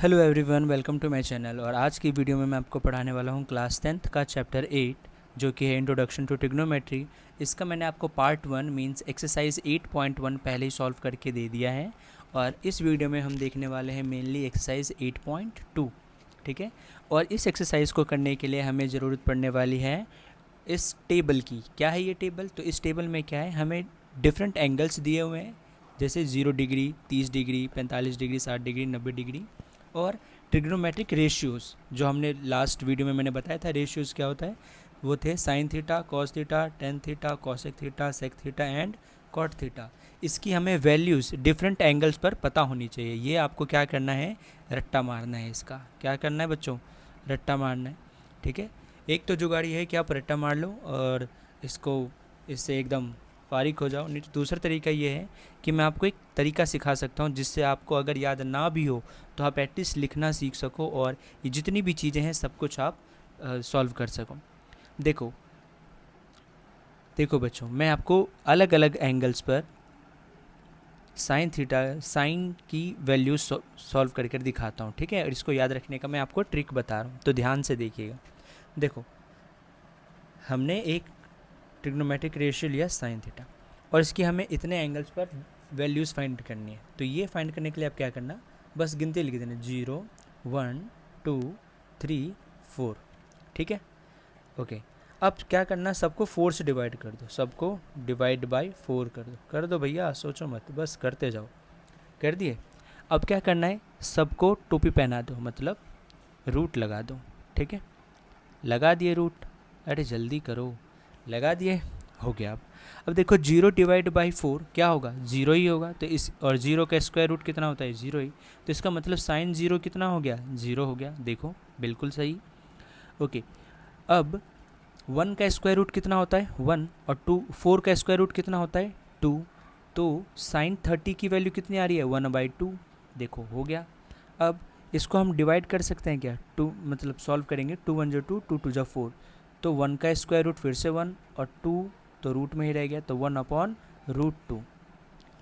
Hello everyone, welcome to my channel. और आज की वीडियो में मैं आपको पढ़ाने वाला हूँ क्लास 10th का चैप्टर 8 जो कि है इंट्रोडक्शन टू ट्रिग्नोमेट्री। इसका मैंने आपको पार्ट 1 मींस एक्सरसाइज 8.1 पहले ही सॉल्व करके दे दिया है। और इस वीडियो में हम देखने वाले हैं मेनली एक्सरसाइज 8.2। ठीक है। और इस एक्सरसाइज को करने के लिए हमें ज़रूरत पड़ने वाली है इस टेबल की। क्या है ये टेबल? तो इस टेबल में क्या है, हमें डिफरेंट एंगल्स दिए हुए हैं, जैसे 0 degree, 30 degree, 45 degree, 60 degree, 90 degree. और ट्रिग्नोमेट्रिक रेशियोज़ जो हमने लास्ट वीडियो में मैंने बताया था, रेशियोज़ क्या होता है, वो थे sine theta, cos theta, tan theta, cosec theta, sec theta and cot theta. इसकी हमें वैल्यूज़ डिफरेंट एंगल्स पर पता होनी चाहिए। ये आपको क्या करना है, रट्टा मारना है। इसका क्या करना है बच्चों, रट्टा मारना है। ठीक है। एक तो जुगाड़ी है कि आप रट्टा मार लो और इससे एकदम फारिग हो जाओ। नहीं तो दूसरा तरीका ये है कि मैं आपको एक तरीका सिखा सकता हूँ जिससे आपको अगर याद ना भी हो तो आप एटलीस्ट लिखना सीख सको और ये जितनी भी चीज़ें हैं सब कुछ आप सॉल्व कर सको। देखो देखो बच्चों, मैं आपको अलग अलग एंगल्स पर साइन थीटा, साइन की वैल्यू सॉल्व करके दिखाता हूँ। ठीक है। और इसको याद रखने का मैं आपको ट्रिक बता रहा हूँ, तो ध्यान से देखिएगा। देखो, हमने एक ट्रिग्नोमेट्रिक रेशियो लिया साइन थीटा और इसकी हमें इतने एंगल्स पर वैल्यूज़ फाइंड करनी है। तो ये फाइंड करने के लिए आप क्या करना, बस गिनती लिख देना, 0 1 2 3 4। ठीक है। ओके। अब क्या करना, सबको 4 से डिवाइड कर दो, सबको डिवाइड बाय 4 कर दो भैया, सोचो मत, बस करते जाओ। कर दिए। अब क्या करना है, सबको टोपी पहना दो, मतलब रूट लगा दो। ठीक है। लगा दिए रूट, अरे जल्दी करो, लगा दिए, हो गया। अब देखो 0 डिवाइड बाई 4 क्या होगा, 0 ही होगा। तो इस और 0 का स्क्वायर रूट कितना होता है, 0 ही। तो इसका मतलब साइन 0 कितना हो गया, 0 हो गया। देखो बिल्कुल सही। ओके। अब 1 का स्क्वायर रूट कितना होता है, 1। और 4 का स्क्वायर रूट कितना होता है, 2। तो साइन 30 की वैल्यू कितनी आ रही है, 1/2। देखो हो गया। अब इसको हम डिवाइड कर सकते हैं क्या, 2 मतलब सॉल्व करेंगे, 2 1 जो 2, 2 2 जो 4। तो 1 का स्क्वायर रूट फिर से 1 और 2 तो रूट में ही रह गया, तो 1/√2।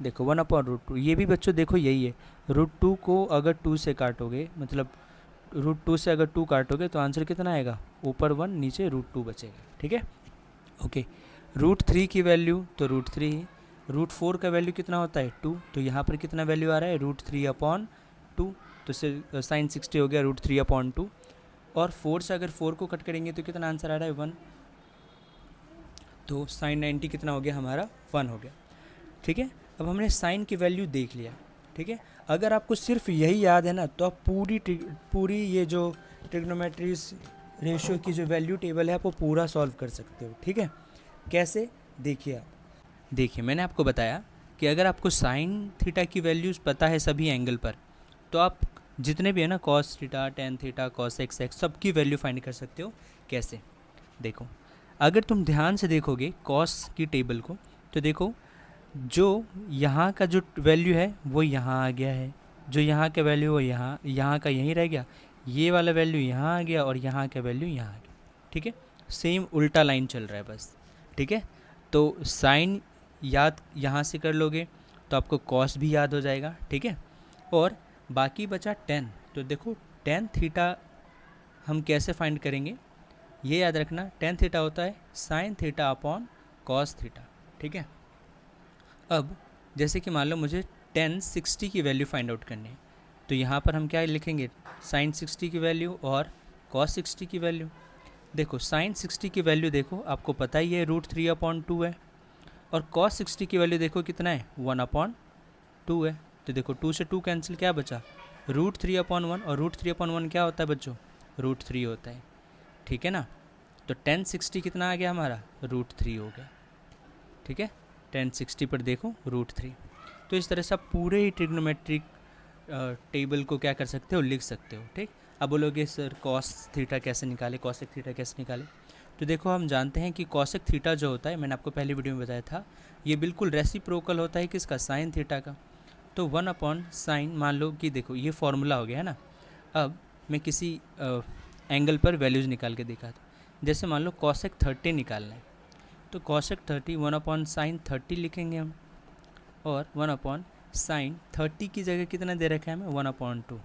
देखो 1/√2, ये भी बच्चों देखो यही है। √2 को अगर 2 से काटोगे, मतलब √2 से अगर 2 काटोगे तो आंसर कितना आएगा, ऊपर 1 नीचे √2 बचेगा। ठीक है। ओके। √3 की वैल्यू तो √3 ही। √4 का वैल्यू कितना होता है, 2। तो यहाँ पर कितना वैल्यू आ रहा है, √3/2। तो साइन 60 हो गया √3/2। और 4 से अगर 4 को कट करेंगे तो कितना आंसर आ रहा है, 1। तो साइन 90 कितना हो गया हमारा, 1 हो गया। ठीक है। अब हमने साइन की वैल्यू देख लिया। ठीक है। अगर आपको सिर्फ यही याद है ना, तो आप पूरी ये जो ट्रिग्नोमेट्रीज रेशियो की जो वैल्यू टेबल है आप वो पूरा सॉल्व कर सकते हो। ठीक है। कैसे, देखिए आप, देखिए मैंने आपको बताया कि अगर आपको साइन थीटा की वैल्यूज़ पता है सभी एंगल पर, तो आप जितने भी है ना, cos theta, tan theta, cos x सबकी वैल्यू फाइंड कर सकते हो। कैसे, देखो, अगर तुम ध्यान से देखोगे कॉस की टेबल को, तो देखो जो यहाँ का जो वैल्यू है वो यहाँ आ गया है, जो यहाँ का वैल्यू वो यहाँ का यहीं रह गया, ये वाला वैल्यू यहाँ आ गया और यहाँ का वैल्यू यहाँ आ गया। ठीक है। सेम उल्टा लाइन चल रहा है बस। ठीक है। तो साइन याद यहाँ से कर लोगे तो आपको कॉस भी याद हो जाएगा। ठीक है। और बाकी बचा टेन। तो देखो टेन थीटा हम कैसे फाइंड करेंगे, ये याद रखना, टेन थीटा होता है sine theta upon cos theta. ठीक है। अब जैसे कि मान लो मुझे टेन 60 की वैल्यू फाइंड आउट करनी है, तो यहाँ पर हम क्या लिखेंगे, साइन 60 की वैल्यू और कॉस 60 की वैल्यू। देखो साइन 60 की वैल्यू देखो आपको पता ही है √3/2 है, और कॉस 60 की वैल्यू देखो कितना है, 1/2 है। तो देखो 2 से 2 कैंसिल, क्या बचा, √3/1। और √3/1 क्या होता है बच्चों, √3 होता है। ठीक है ना। तो टेन 60 कितना आ गया हमारा, √3 हो गया। ठीक है। टेन 60 पर देखो √3। तो इस तरह से आप पूरे ही ट्रिग्नोमेट्रिक टेबल को क्या कर सकते हो, लिख सकते हो। ठीक। अब बोलोगे सर कॉस थीटा कैसे निकाले, कॉसेक थीटा कैसे निकाले। तो देखो हम जानते हैं कि कॉसेक थीटा जो होता है, मैंने आपको पहली वीडियो में बताया था, ये बिल्कुल रेसिप्रोकल होता है किसका, साइन थीटा का। तो 1/sin, मान लो कि देखो ये फॉर्मूला हो गया है ना। अब मैं किसी एंगल पर वैल्यूज़ निकाल के दिखा दूँ, जैसे मान लो कॉसेक 30 निकालना है, तो कॉसेक 30 1/sin 30 लिखेंगे हम, और 1/sin 30 की जगह कितना दे रखा है हमें, 1/2।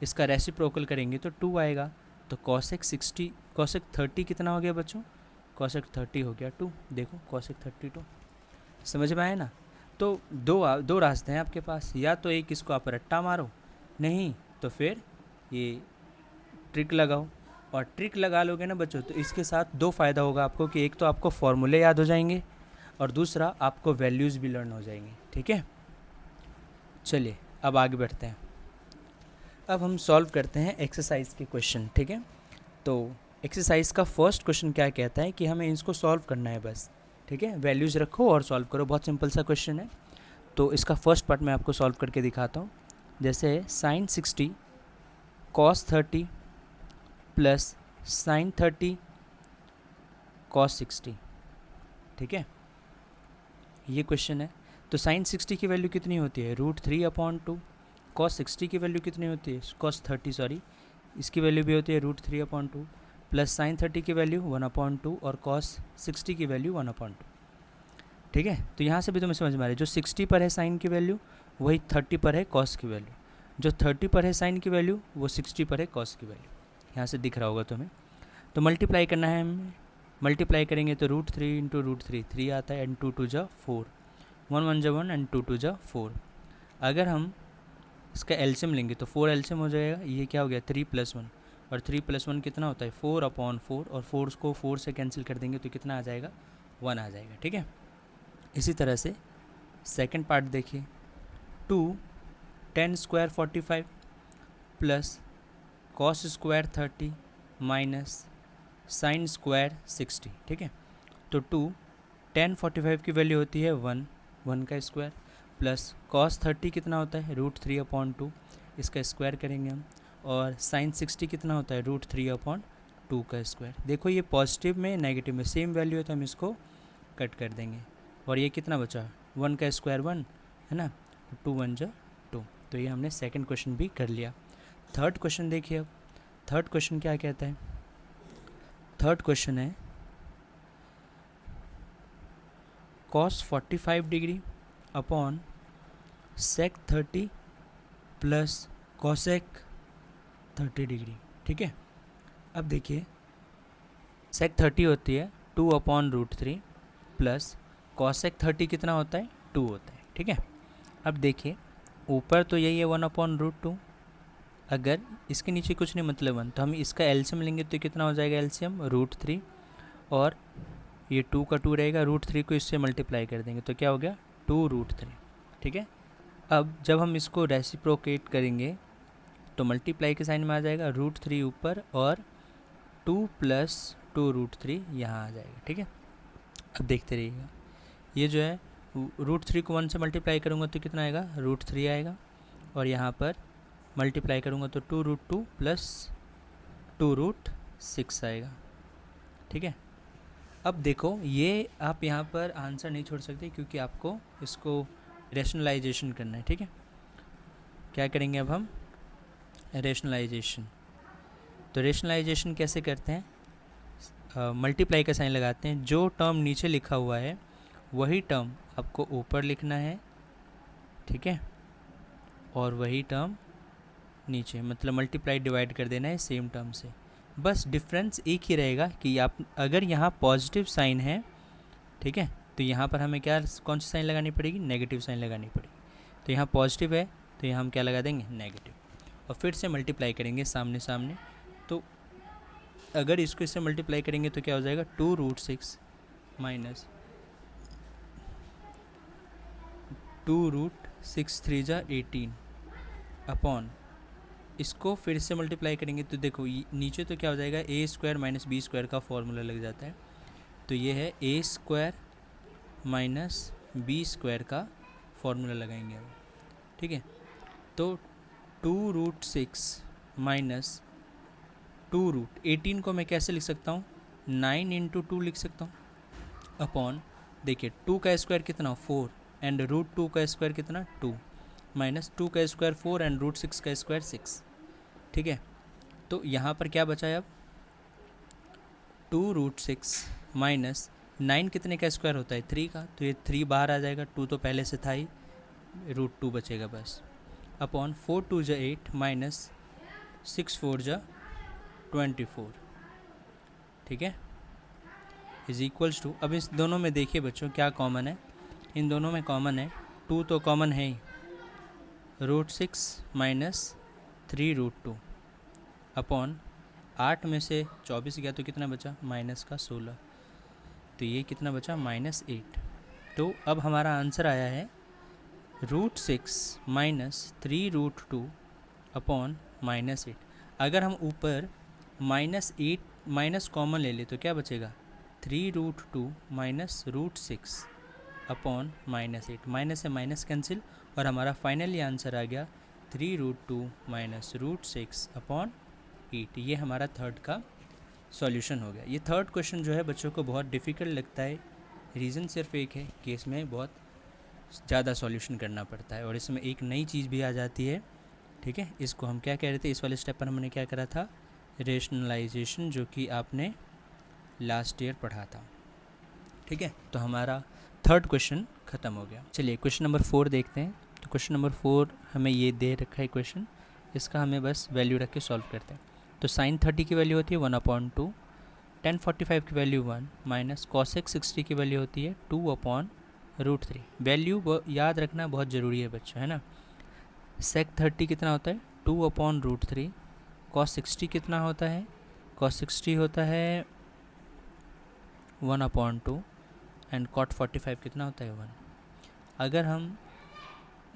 इसका रेसिप्रोकल करेंगे तो 2 आएगा। तो कॉसेक 30 कितना हो गया बच्चों? कॉसेक 30 हो गया 2। देखो कॉसेक 32, समझ में आया ना? तो दो रास्ते हैं आपके पास, या तो एक इसको आप रट्टा मारो, नहीं तो फिर ये ट्रिक लगाओ। और ट्रिक लगा लोगे ना बच्चों तो इसके साथ दो फ़ायदा होगा आपको कि एक तो आपको फॉर्मूले याद हो जाएंगे और दूसरा आपको वैल्यूज़ भी लर्न हो जाएंगी। ठीक है, चलिए अब आगे बढ़ते हैं। अब हम सॉल्व करते हैं एक्सरसाइज के क्वेश्चन। ठीक है, तो एक्सरसाइज का फर्स्ट क्वेश्चन क्या कहता है कि हमें इसको सॉल्व करना है बस। ठीक है, वैल्यूज़ रखो और सॉल्व करो, बहुत सिंपल सा क्वेश्चन है। तो इसका फर्स्ट पार्ट मैं आपको सॉल्व करके दिखाता हूँ। जैसे sin 60 cos 30 plus sin 30 cos 60। ठीक है, ये क्वेश्चन है। तो sin 60 की वैल्यू कितनी होती है? √3/2। cos 60 की वैल्यू कितनी होती है? cos 30 सॉरी, इसकी वैल्यू भी होती है √3/2 प्लस sin 30 की वैल्यू 1/2 और cos 60 की वैल्यू 1/2। ठीक है, तो यहाँ से भी तुम्हें समझ में आ रहा है, जो 60 पर है साइन की वैल्यू वही 30 पर है कॉस की वैल्यू, जो 30 पर है साइन की वैल्यू वो 60 पर है कॉस की वैल्यू। यहाँ से दिख रहा होगा तुम्हें। तो मल्टीप्लाई करना है हमें, मल्टीप्लाई करेंगे तो √3 × √3 3 आता है, एंड 2 2 जा 4, 1 1 जा 1 एंड 2 2 जा 4। अगर हम इसका एलसीएम लेंगे तो 4 एलसीएम हो जाएगा। ये क्या हो गया? 3 + 1, और 3 + 1 कितना होता है? 4/4, और 4 को 4 से कैंसिल कर देंगे तो कितना आ जाएगा? 1 आ जाएगा। ठीक है, इसी तरह से सेकंड पार्ट देखिए, 2 10² 45 प्लस cos² 30 माइनस sin² 60। ठीक है, तो 2 10 45 की वैल्यू होती है 1 का स्क्वायर, प्लस cos 30 कितना होता है? √3/2, इसका स्क्वायर करेंगे हम, और sin 60 कितना होता है? √3/2 का स्क्वायर। देखो ये पॉजिटिव में नेगेटिव में सेम वैल्यू है तो हम इसको कट कर देंगे, और ये कितना बचा? 1 का स्क्वायर 1 है ना, 2 1 जा 2। तो ये हमने सेकंड क्वेश्चन भी कर लिया। थर्ड क्वेश्चन देखिए, अब थर्ड क्वेश्चन क्या कहता है? थर्ड क्वेश्चन है cos 45 degree upon sec 30 plus cosec 30 degree. ठीक है, अब देखिए sec 30 होती है 2/√3 प्लस cosec 30 कितना होता है? 2 होता है। ठीक है, अब देखिए ऊपर तो यही है 1/√2, अगर इसके नीचे कुछ नहीं मतलब 1, तो हम इसका एलसीएम लेंगे तो कितना हो जाएगा? एलसीएम √3, और ये 2 का 2 रहेगा, √3 को इससे मल्टीप्लाई कर देंगे तो क्या हो गया? 2√3। ठीक है, अब जब हम इसको रेसिप्रोकेट करेंगे तो मल्टीप्लाई के साइन में आ जाएगा, √3 ऊपर और 2 + 2√3 यहाँ आ जाएगा। ठीक है, अब देखते रहिएगा, ये जो है √3 को 1 से मल्टीप्लाई करूँगा तो कितना आएगा? √3 आएगा, और यहाँ पर मल्टीप्लाई करूँगा तो 2√2 प्लस 2√6 आएगा। ठीक है, अब देखो ये आप यहाँ पर आंसर नहीं छोड़ सकते क्योंकि आपको इसको रेशनलाइजेशन करना है। ठीक है, क्या करेंगे अब हम? रेशनलाइजेशन। तो रेशनलाइजेशन कैसे करते हैं? मल्टीप्लाई का साइन लगाते हैं, जो टर्म नीचे लिखा हुआ है वही टर्म आपको ऊपर लिखना है। ठीक है, और वही टर्म नीचे, मतलब मल्टीप्लाई डिवाइड कर देना है सेम टर्म से। बस डिफरेंस एक ही रहेगा कि आप अगर यहाँ पॉजिटिव साइन है, ठीक है, तो यहाँ पर हमें क्या, कौन सी साइन लगानी पड़ेगी? नेगेटिव साइन लगानी पड़ेगी। तो यहाँ पॉजिटिव है तो यहाँ हम क्या लगा देंगे? नेगेटिव, और फिर से मल्टीप्लाई करेंगे सामने सामने। तो अगर इसको इससे मल्टीप्लाई करेंगे तो क्या हो जाएगा? 2√6 माइनस 2√6 3 जा 18 अपॉन, इसको फिर से मल्टीप्लाई करेंगे तो देखो नीचे तो क्या हो जाएगा? a² - b² का फॉर्मूला लग जाता है, तो ये है a² - b² का फॉर्मूला लगाएंगे अब। ठीक है, तो 2√6 माइनस 2√18 को मैं कैसे लिख सकता हूँ? 9 × 2 लिख सकता हूँ, अपॉन देखिए 2 का स्क्वायर कितना? 4, एंड √2 का स्क्वायर कितना? 2, माइनस 2 का स्क्वायर 4 एंड √6 का स्क्वायर 6। ठीक है, तो यहाँ पर क्या बचा है अब? 2√6 माइनस 9 कितने का स्क्वायर होता है? 3 का, तो ये 3 बाहर आ जाएगा, 2 तो पहले से था ही, √2 बचेगा बस, अपॉन 4 2 जा 8 माइनस 6 4 जा 24, ठीक है, इज इक्वल्स टू, अब इस दोनों में देखिए बच्चों क्या कॉमन है, इन दोनों में कॉमन है 2 तो कॉमन है ही, √6 माइनस 3√2 अपॉन 8 में से 24 गया तो कितना बचा माइनस का 16, तो ये कितना बचा -8। तो अब हमारा आंसर आया है √6 माइनस 3√2 अपॉन -8। अगर हम ऊपर -8 माइनस कॉमन ले ले तो क्या बचेगा 3√2 माइनस √6 अपॉन -8, माइनस से माइनस कैंसिल और हमारा फाइनली आंसर आ गया 3√2 माइनस √6 अपॉन 8। ये हमारा थर्ड का सॉल्यूशन हो गया। ये थर्ड क्वेश्चन जो है बच्चों को बहुत डिफ़िकल्ट लगता है, रीज़न सिर्फ एक है कि इसमें बहुत ज़्यादा सॉल्यूशन करना पड़ता है और इसमें एक नई चीज़ भी आ जाती है, ठीक है। इसको हम क्या कह रहे थे, इस वाले स्टेप पर हमने क्या करा था, रेशनलाइजेशन, जो कि आपने लास्ट ईयर पढ़ा था, ठीक है। तो हमारा थर्ड क्वेश्चन ख़त्म हो गया। चलिए क्वेश्चन नंबर 4 देखते हैं। तो क्वेश्चन नंबर 4 हमें ये दे रखा है क्वेश्चन, इसका हमें बस वैल्यू रख के सॉल्व करते हैं। तो sin 30 की वैल्यू होती है 1/2, tan 45 की वैल्यू 1 माइनस cosec 60 की वैल्यू होती है 2/√3। वैल्यू याद रखना बहुत ज़रूरी है बच्चों, है ना। sec 30 कितना होता है 2/√3, cos 60 कितना होता है, cos 60 होता है 1/2 एंड cot 45 कितना होता है 1। अगर हम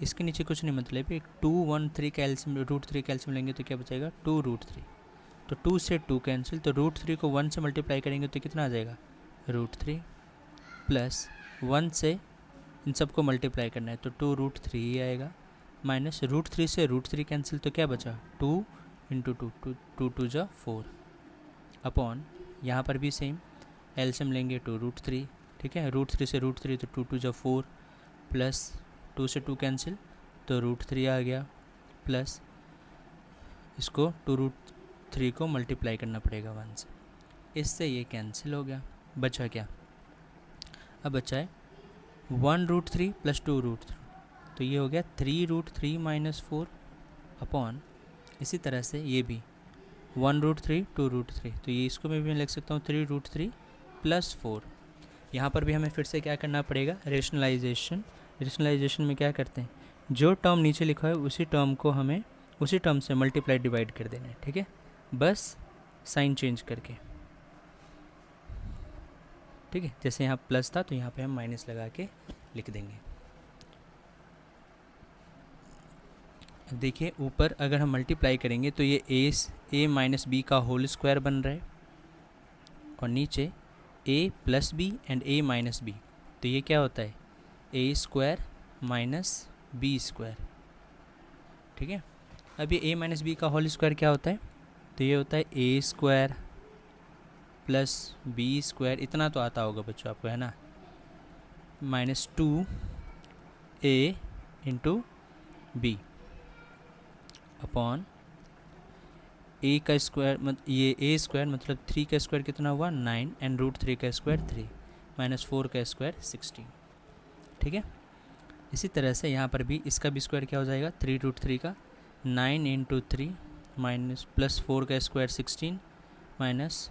इसके नीचे कुछ नहीं मतलब एक 2 1 3 कैल्शियम √3 कैल्शियम लेंगे तो क्या बचेगा 2√3, तो 2 से 2 कैंसिल, तो √3 को 1 से मल्टीप्लाई करेंगे तो कितना आ जाएगा √3 प्लस 1 से इन सबको मल्टीप्लाई करना है तो 2√3 ही आएगा, माइनस √3 से √3 कैंसिल तो क्या बचा 2 × 2 2 जा 4 अपॉन, यहाँ पर भी सेम एलसीएम लेंगे 2√3, ठीक है, √3 से √3 तो 2 2 जा 4 प्लस 2 से 2 कैंसिल तो √3 आ गया, प्लस इसको 2√3 को मल्टीप्लाई करना पड़ेगा 1 से, इससे ये कैंसिल हो गया, बचा क्या, अब बचा है 1√3 प्लस 2√3, तो ये हो गया 3√3 माइनस 4 अपॉन, इसी तरह से ये भी 1√3 2√3, तो ये इसको मैं भी लिख सकता हूँ 3√3 प्लस 4। यहाँ पर भी हमें फिर से क्या करना पड़ेगा रेशनलाइजेशन। रेशनलाइजेशन में क्या करते हैं, जो टर्म नीचे लिखा है उसी टर्म को हमें उसी टर्म से मल्टीप्लाई डिवाइड कर देना है, ठीक है, बस साइन चेंज करके, ठीक है। जैसे यहाँ प्लस था तो यहाँ पे हम माइनस लगा के लिख देंगे। देखिए ऊपर अगर हम मल्टीप्लाई करेंगे तो ये a माइनस बी का होल स्क्वायर बन रहा है और नीचे a plus B and a minus B, तो ये क्या होता है a square minus B square, ठीक है। अब ये a माइनस बी का होल स्क्वायर क्या होता है, तो ये होता है a square plus B square, इतना तो आता होगा बच्चों आपको, है ना, -2a into B upon a का स्क्वायर, ये a स्क्वायर मतलब 3 का स्क्वायर कितना हुआ 9 एंड √3 का स्क्वायर 3 माइनस 4 का स्क्वायर 16, ठीक है। इसी तरह से यहाँ पर भी इसका भी स्क्वायर क्या हो जाएगा 3√3 का 9 इंटू 3 माइनस प्लस 4 का स्क्वायर 16 माइनस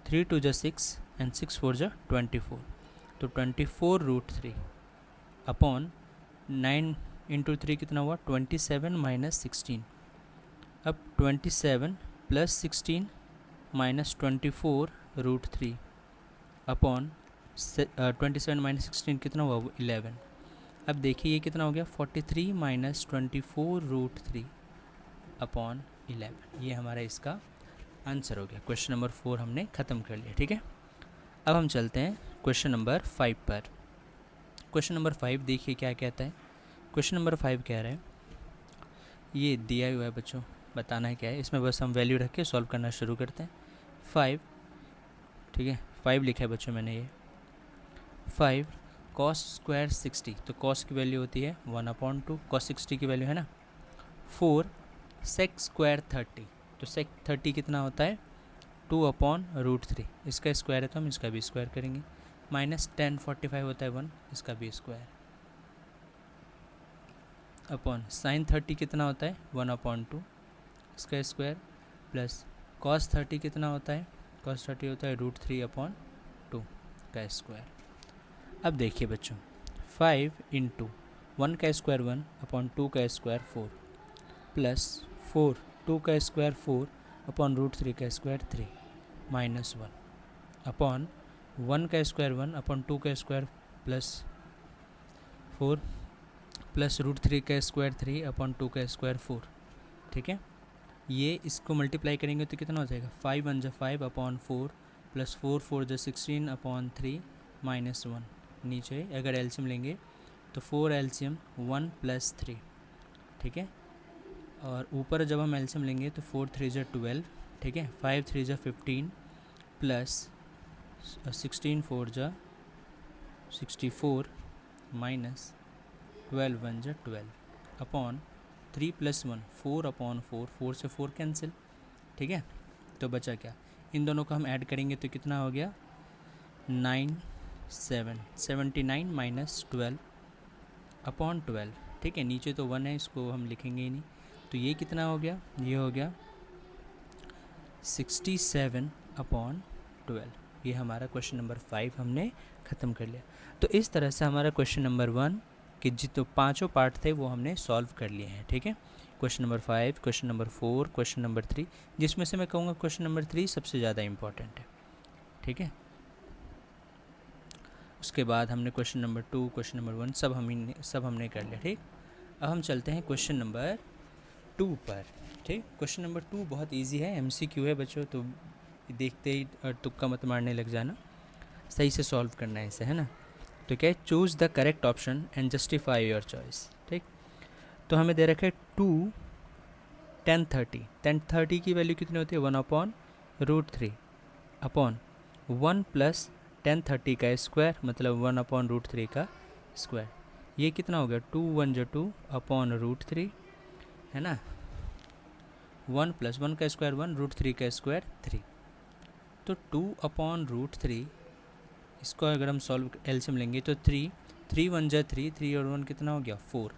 3 2 जा 6 एंड 6 4 जा 24, तो 24√3 अपॉन 9 इंटू 3 कितना हुआ 27 माइनस 16, अब 27 प्लस 16 माइनस 24√3 अपॉन 27 माइनस 16 कितना हुआ 11। अब देखिए ये कितना हो गया 43 माइनस 24√3 अपॉन 11, ये हमारा इसका आंसर हो गया। क्वेश्चन नंबर 4 हमने ख़त्म कर लिया, ठीक है। अब हम चलते हैं क्वेश्चन नंबर 5 पर। क्वेश्चन नंबर 5 देखिए क्या कहता है। क्वेश्चन नंबर 5 कह रहा है, ये दिया हुआ है बच्चों, बताना है क्या है, इसमें बस हम वैल्यू रख के सॉल्व करना शुरू करते हैं। 5, ठीक है, 5 लिखा है बच्चों मैंने, ये 5 cos स्क्वायर 60, तो cos की वैल्यू होती है 1/2, cos 60 की वैल्यू है ना 4 sec स्क्वायर 30, तो sec 30 कितना होता है 2/√3, इसका स्क्वायर है तो हम इसका भी स्क्वायर करेंगे, माइनस tan 45 होता है 1, इसका भी स्क्वायर अपॉन sin 30 कितना होता है 1/2, इसका स्क्वायर प्लस cos 30 कितना होता है, cos 30 होता है √3/2 का स्क्वायर। अब देखिए बच्चों 5 इंटू 1 का स्क्वायर 1/2 का स्क्वायर 4 प्लस 4 2 का स्क्वायर 4/√3 का स्क्वायर 3 माइनस 1 का स्क्वायर 1/2 का स्क्वायर प्लस 4 प्लस √3 का स्क्वायर 3/2 का स्क्वायर 4। ठीक है, ये इसको मल्टीप्लाई करेंगे तो कितना हो जाएगा 5 1 5/4 प्लस 4 4 16/3 माइनस 1। नीचे अगर एलसीएम लेंगे तो 4 एलसीएम 1 प्लस 3। ठीक है, और ऊपर जब हम एलसीएम लेंगे तो 4 3 12। ठीक है, 5 3 15 प्लस 16 4 64 माइनस 12 1 12 3 + 1 4/4 4 से 4 कैंसिल। ठीक है, तो बचा क्या, इन दोनों को हम ऐड करेंगे तो कितना हो गया 79 माइनस 12/12। ठीक है, नीचे तो 1 है, इसको हम लिखेंगे ही नहीं, तो ये कितना हो गया, ये हो गया 67/12। ये हमारा क्वेश्चन नंबर 5 हमने ख़त्म कर लिया। तो इस तरह से हमारा क्वेश्चन नंबर 1 कि जितने पांचों पार्ट थे वो हमने सॉल्व कर लिए हैं। ठीक है, question number 5, question number 4, question number 3, जिसमें से मैं कहूँगा क्वेश्चन नंबर 3 सबसे ज़्यादा इम्पॉर्टेंट है। ठीक है, उसके बाद हमने क्वेश्चन नंबर 2, क्वेश्चन नंबर 1 सब हमने कर लिया। ठीक, अब हम चलते हैं क्वेश्चन नंबर 2 पर। ठीक, क्वेश्चन नंबर 2 बहुत ईजी है, MCQ है बच्चों, तो देखते ही और तुक्का मत मारने लग जाना, सही से सॉल्व करना है इसे, है ना। तो क्या है, choose the correct option and justify your choice. ठीक, तो हमें दे रखा है 2 10 30 की वैल्यू कितनी होती है 1/√3 अपॉन 1 प्लस 10 30 का स्क्वायर मतलब 1/√3 का स्क्वायर। ये कितना हो गया 2 1 2/√3 है ना, 1 प्लस 1 का स्क्वायर 1 √3 का स्क्वायर 3। तो 2/√3 इसको अगर हम सॉल्व एलसीएम लेंगे तो 3 1 3 और 1 कितना हो गया 4।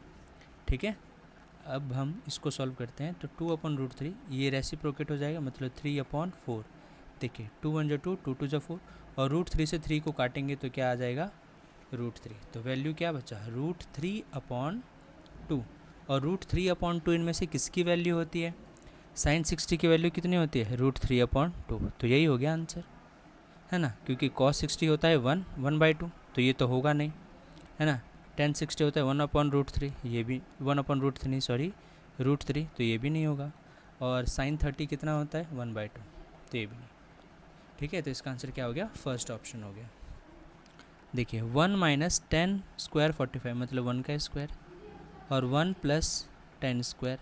ठीक है, अब हम इसको सॉल्व करते हैं तो 2/√3 ये रेसिप्रोकेट हो जाएगा मतलब 3/4। देखिए 2 1 2 2 2 4 और √3 से 3 को काटेंगे तो क्या आ जाएगा √3। तो वैल्यू क्या बचा √3/2 और √3/2 इनमें से किसकी वैल्यू होती है, sin 60 की वैल्यू कितनी होती है √3/2। तो यही हो गया आंसर, है ना, क्योंकि cos 60 होता है 1/2, तो ये तो होगा नहीं, है ना। tan 60 होता है 1/√3, ये भी 1/√3 नहीं सॉरी √3, तो ये भी नहीं होगा। और sin 30 कितना होता है 1/2, तो ये भी नहीं। ठीक है, तो इसका आंसर क्या हो गया, फर्स्ट ऑप्शन हो गया। देखिए 1 माइनस 10 स्क्वायर 45 मतलब 1 का स्क्वायर और 1 प्लस 10 स्क्वायर,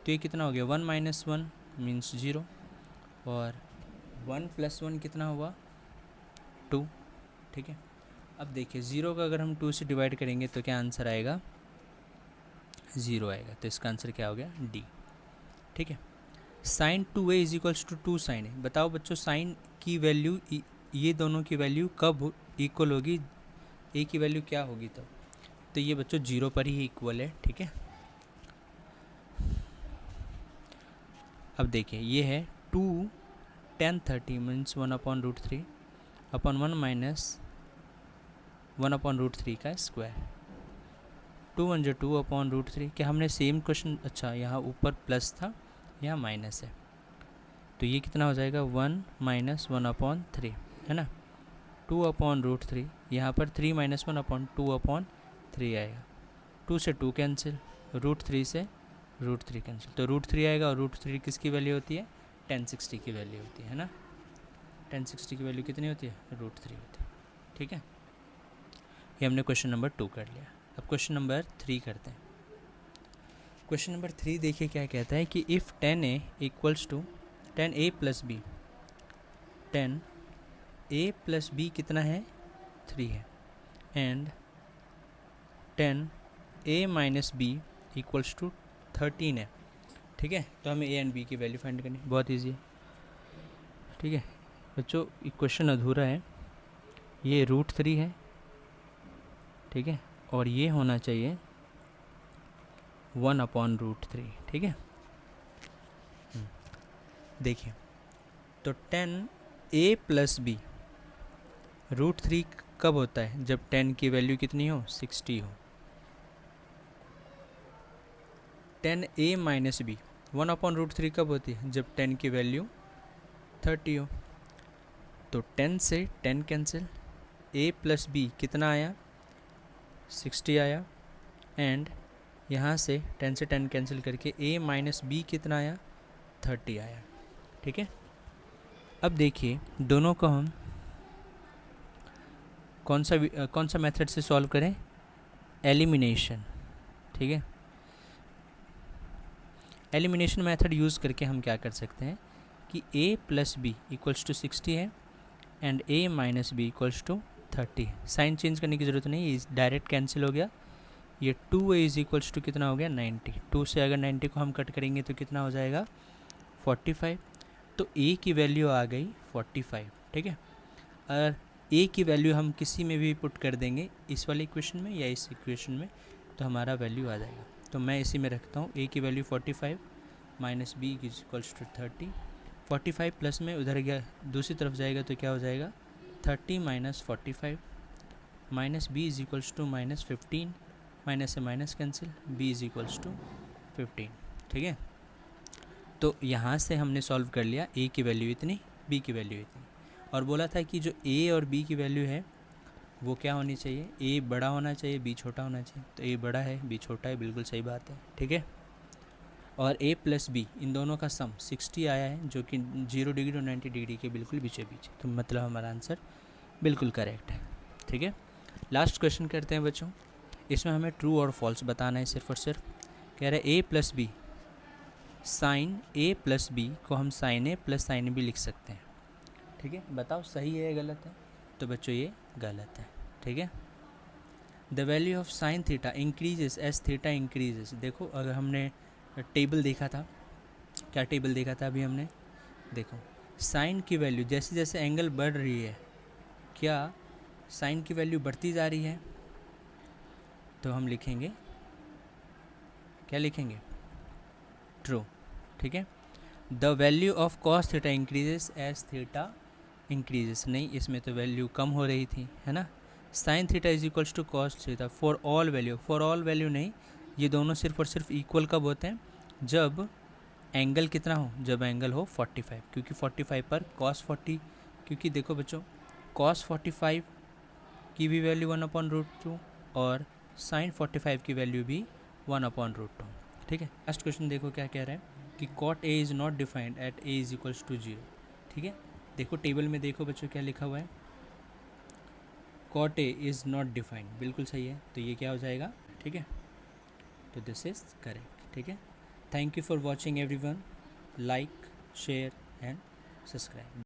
तो ये कितना हो गया 1 माइनस 1 मीन्स 0 और 1 प्लस 1 कितना हुआ 2। ठीक है, अब देखिए 0 का अगर हम 2 से डिवाइड करेंगे तो क्या आंसर आएगा 0 आएगा, तो इसका आंसर क्या हो गया डी। ठीक है, sine 2a is equals to 2 sine a. बताओ बच्चों साइन की वैल्यू ये दोनों की वैल्यू कब इक्वल होगी, ए की वैल्यू क्या होगी तब, तो ये बच्चों 0 पर ही इक्वल है। ठीक है, अब देखिए ये है 2 10 30 मीन्स 1/√3 अपॉन 1 माइनस 1/√3 का स्क्वायर 2 1 2/√3। क्या हमने सेम क्वेश्चन, अच्छा यहाँ ऊपर प्लस था यहाँ माइनस है, तो ये कितना हो जाएगा 1 माइनस 1/3 है ना, 2/√3 यहाँ पर 3 माइनस 1/2/3 आएगा, 2 से 2 कैंसिल, √3 से √3 कैंसिल, तो √3 आएगा और √3 किसकी वैल्यू होती है tan 60 की वैल्यू होती है ना, tan 60 की वैल्यू कितनी होती है √3 होती है। ठीक है, ये हमने क्वेश्चन नंबर 2 कर लिया। अब क्वेश्चन नंबर 3 करते हैं। क्वेश्चन नंबर 3 देखिए क्या कहता है कि if 10a equals to 10a plus B, 10a plus B कितना है 3 है, and 10a minus B equals to 13 है। ठीक है, तो हमें a एंड b की वैल्यू फाइंड करनी, बहुत ईजी है। ठीक है बच्चों, क्वेश्चन अधूरा है, ये √3 है। ठीक है, और ये होना चाहिए 1/√3। ठीक है, देखिए तो 10a प्लस बी √3 कब होता है? जब 10 की वैल्यू कितनी हो? 60 हो। 10a माइनस बी 1/√3 कब होती है? जब 10 की वैल्यू 30 हो। तो 10 से 10 कैंसिल, a प्लस बी कितना आया? 60 आया। एंड यहाँ से 10 से 10 कैंसिल करके a माइनस बी कितना आया? 30 आया। ठीक है, अब देखिए दोनों को हम कौन सा मेथड से सॉल्व करें? एलिमिनेशन। ठीक है, एलिमिनेशन मेथड यूज़ करके हम क्या कर सकते हैं कि a plus B equals to 60 है and a minus B equals to 30 है। साइन चेंज करने की ज़रूरत नहीं, ये डायरेक्ट कैंसिल हो गया। ये 2a इज इक्वल्स टू कितना हो गया? 90। 2 से अगर 90 को हम कट करेंगे तो कितना हो जाएगा? 45। तो a की वैल्यू आ गई 45। ठीक है, और a की वैल्यू हम किसी में भी पुट कर देंगे, इस वाले इक्वेशन में या इस इक्वेशन में, तो हमारा वैल्यू आ जाएगा। तो मैं इसी में रखता हूँ a की value 45 minus B is equals to 30। 45 plus में उधर गया दूसरी तरफ जाएगा तो क्या हो जाएगा? 30 minus 45 minus B is equals to minus 15, minus से minus cancel, b is equals to 15। ठीक है, तो यहाँ से हमने सॉल्व कर लिया, a की वैल्यू इतनी, b की वैल्यू इतनी, और बोला था कि जो a और b की वैल्यू है वो क्या होनी चाहिए? a बड़ा होना चाहिए, b छोटा होना चाहिए। तो a बड़ा है, b छोटा है, बिल्कुल सही बात है। ठीक है, और a प्लस b इन दोनों का सम 60 आया है, जो कि 0 डिग्री और 90 डिग्री के बिल्कुल बीचों बीच है। तो मतलब हमारा आंसर बिल्कुल करेक्ट है। ठीक है, लास्ट क्वेश्चन करते हैं बच्चों। इसमें हमें ट्रू और फॉल्स बताना है सिर्फ और सिर्फ। कह रहे a plus B, sine a plus B को हम sine a plus sine b लिख सकते हैं। ठीक है, बताओ सही है या गलत है? तो बच्चों ये गलत है। ठीक है, the value of sine theta increases as theta increases. देखो अगर हमने टेबल देखा था, क्या टेबल देखा था अभी हमने? देखो साइन की वैल्यू जैसे जैसे एंगल बढ़ रही है, क्या साइन की वैल्यू बढ़ती जा रही है? तो हम लिखेंगे, क्या लिखेंगे? ट्रू। ठीक है, the value of cos theta increases as theta increases. नहीं, इसमें तो वैल्यू कम हो रही थी, है ना। Sine theta is equals to cos theta for all value. For all value नहीं, ये दोनों सिर्फ और सिर्फ इक्वल कब होते हैं? जब एंगल कितना हो? जब एंगल हो 45, क्योंकि 45 पर कॉस 40, क्योंकि देखो बच्चों कॉस 45 की भी वैल्यू 1/√2 और साइन 45 की वैल्यू भी 1/√2। ठीक है, लास्ट क्वेश्चन देखो क्या कह रहा है कि cot A is not defined at A is equals to 0। ठीक है, देखो टेबल में देखो बच्चों क्या लिखा हुआ है, cot A is not defined, बिल्कुल सही है। तो ये क्या हो जाएगा? ठीक है, तो दिस इज करेक्ट। ठीक है, thank you for watching everyone, like share and subscribe.